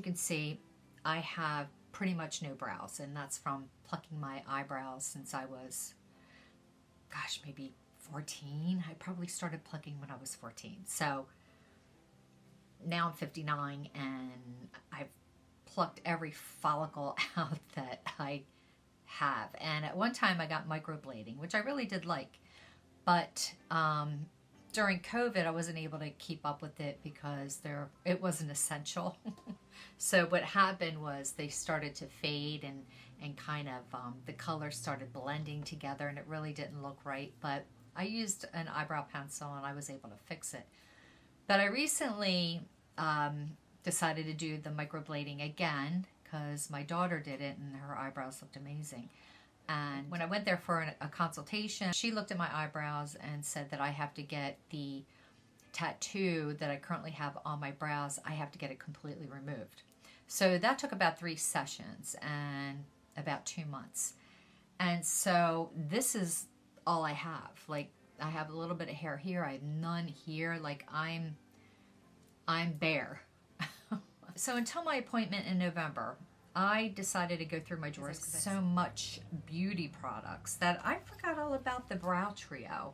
can see, I have pretty much no brows, and that's from plucking my eyebrows since I was, gosh, maybe 14. I probably started plucking when I was 14. So now I'm 59 and I've plucked every follicle out that I have. And at one time I got microblading, which I really did like. But during COVID, I wasn't able to keep up with it because it wasn't essential. So what happened was they started to fade and kind of the colors started blending together, and it really didn't look right. But I used an eyebrow pencil and I was able to fix it. But I recently decided to do the microblading again because my daughter did it and her eyebrows looked amazing. And when I went there for a consultation, she looked at my eyebrows and said that I have to get the tattoo that I currently have on my brows, I have to get it completely removed. So that took about 3 sessions and about 2 months. And so this is all I have. Like, I have a little bit of hair here, I have none here. Like, I'm bare. So until my appointment in November, I decided to go through my drawers because so much beauty products that I forgot all about the Brow Trio.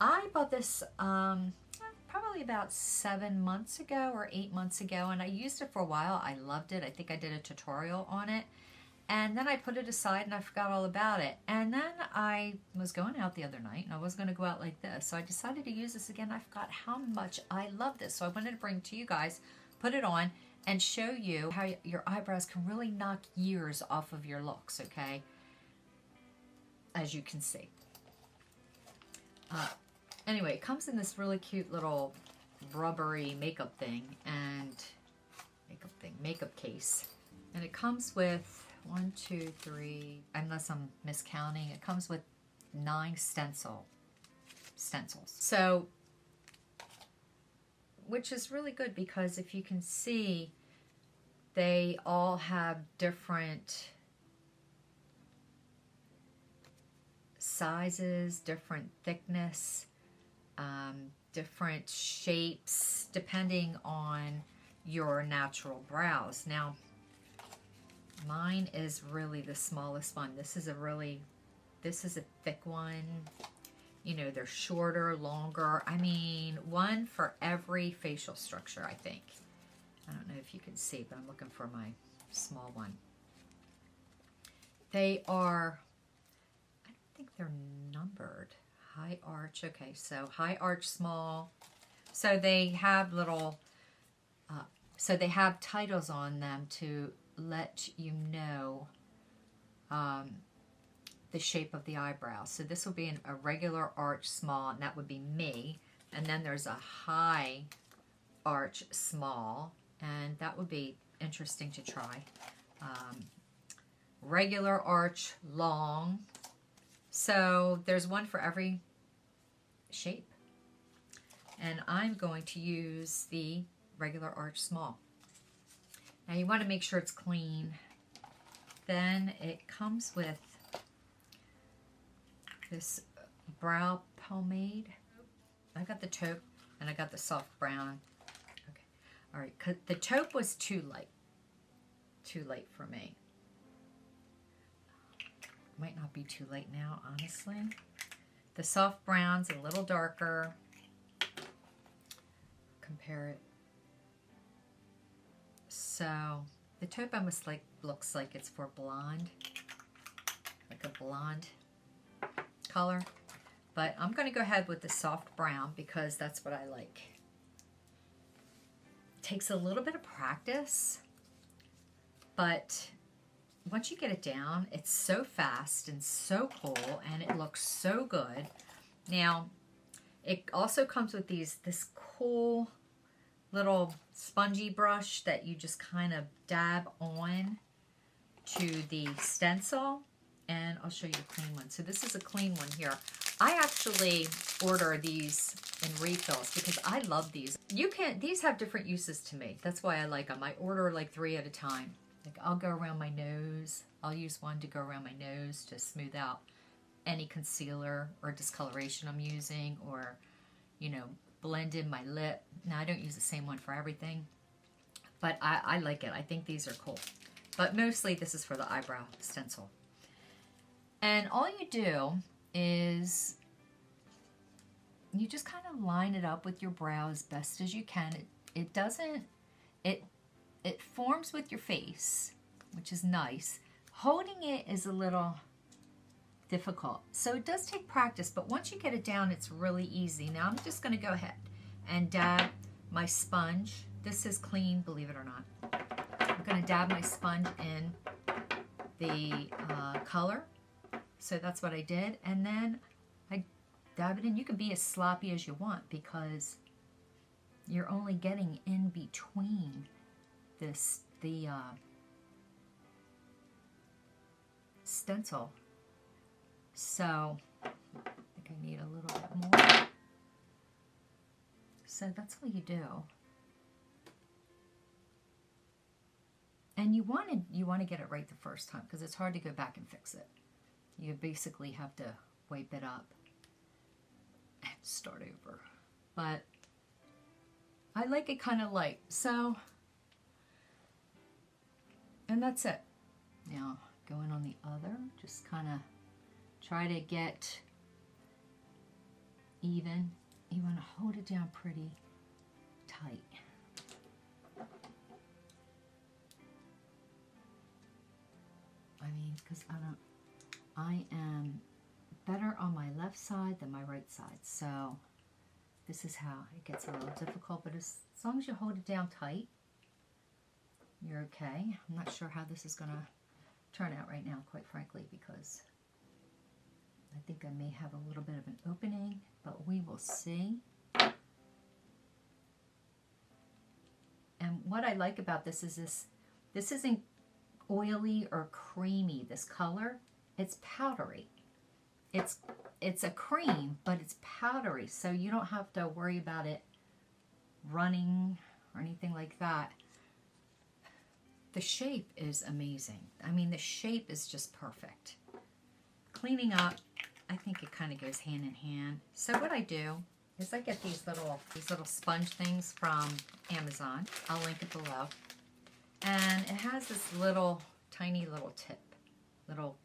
I bought this probably about 7 months ago or 8 months ago, and I used it for a while. I loved it. I think I did a tutorial on it. And then I put it aside and I forgot all about it. And then I was going out the other night and I was going to go out like this. So I decided to use this again. I forgot how much I love this. So I wanted to bring it to you guys, put it on, and show you how your eyebrows can really knock years off of your looks, okay? As you can see. Anyway, it comes in this really cute little rubbery makeup thing and makeup case. And it comes with 1, 2, 3, unless I'm miscounting, it comes with 9 stencils. So, which is really good because if you can see, they all have different sizes, different thickness, different shapes, depending on your natural brows. Now, mine is really the smallest one. This is a thick one. You know, they're shorter, longer. I mean, one for every facial structure, I think. I don't know if you can see, but I'm looking for my small one. They are, I don't think they're numbered. High arch, okay, so high arch, small. So they have little, so they have titles on them to let you know the shape of the eyebrow. So this will be a regular arch, small, and that would be me. And then there's a high arch, small, and that would be interesting to try. Regular arch, long. So there's one for every shape. And I'm going to use the regular arch, small. Now you want to make sure it's clean. Then it comes with this brow pomade. I got the taupe and I got the soft brown. Okay, all right. The taupe was too late for me. Might not be too late now, honestly. The soft brown's a little darker. Compare it. So the taupe almost looks like it's for blonde, like a blonde color. But I'm going to go ahead with the soft brown because that's what I like. It takes a little bit of practice, but once you get it down, it's so fast and so cool, and it looks so good. Now, it also comes with this cool little spongy brush that you just kind of dab on to the stencil, and I'll show you a clean one. So this is a clean one here. I actually order these in refills because I love these. These have different uses to me. That's why I like them. I order like 3 at a time. Like, I'll go around my nose. I'll use one to go around my nose to smooth out any concealer or discoloration I'm using, or, you know, blend in my lip. Now, I don't use the same one for everything, But I like it. I think these are cool. But mostly this is for the eyebrow stencil. And all you do is you just kind of line it up with your brow as best as you can. It doesn't, it forms with your face, which is nice. Holding it is a little difficult. So it does take practice, but once you get it down, it's really easy. Now I'm just going to go ahead and dab my sponge. This is clean, believe it or not. I'm going to dab my sponge in the color. So that's what I did. And then I dab it in. You can be as sloppy as you want because you're only getting in between this, the stencil. So I think I need a little bit more. So that's all you do. And you want to get it right the first time because it's hard to go back and fix it. You basically have to wipe it up and start over. But I like it kind of light. So, and that's it. Now going on the other, just kind of try to get even. You want to hold it down pretty tight. I mean, because I am better on my left side than my right side. So this is how it gets a little difficult, but as long as you hold it down tight, you're okay. I'm not sure how this is going to turn out right now, quite frankly, because I think I may have a little bit of an opening, but we will see. And what I like about this is this isn't oily or creamy, this color. It's powdery. It's a cream, but it's powdery, so you don't have to worry about it running or anything like that. The shape is amazing. I mean, the shape is just perfect. Cleaning up, I think it kind of goes hand in hand. So what I do is I get these little sponge things from Amazon. I'll link it below. And it has this little, tiny little tip, little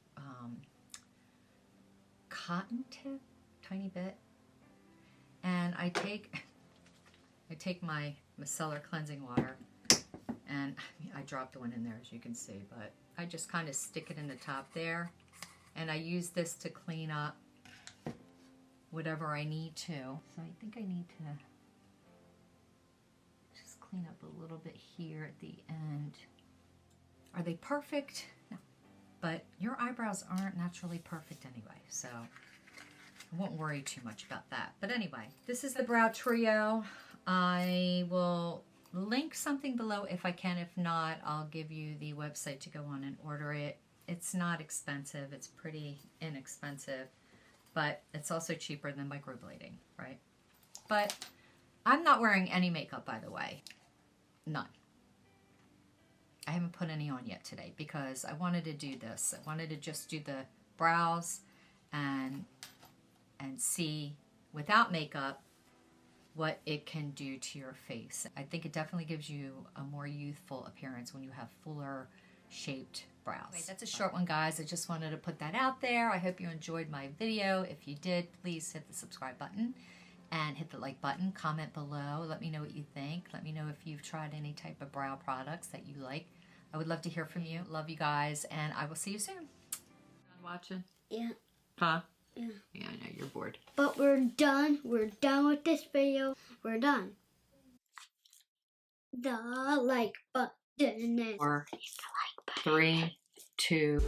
cotton tip, tiny bit. And I take my micellar cleansing water, and I dropped one in there, as you can see, but I just kind of stick it in the top there, and I use this to clean up whatever I need to. So I think I need to just clean up a little bit here at the end. Are they perfect? No. But your eyebrows aren't naturally perfect anyway, so I won't worry too much about that. But anyway, this is the Brow Trio. I will link something below if I can. If not, I'll give you the website to go on and order it. It's not expensive. It's pretty inexpensive, but it's also cheaper than microblading, right? But I'm not wearing any makeup, by the way. None. I haven't put any on yet today because I wanted to do this. I wanted to just do the brows and see without makeup what it can do to your face. I think it definitely gives you a more youthful appearance when you have fuller shaped brows. Wait, that's a short one, guys. I just wanted to put that out there. I hope you enjoyed my video. If you did, please hit the subscribe button and hit the like button. Comment below. Let me know what you think. Let me know if you've tried any type of brow products that you like. I would love to hear from you. Love you guys, and I will see you soon. Watching? Yeah. Huh? Yeah. Yeah, I know, you're bored. But we're done. We're done with this video. We're done. The like button. Four, 3, 2.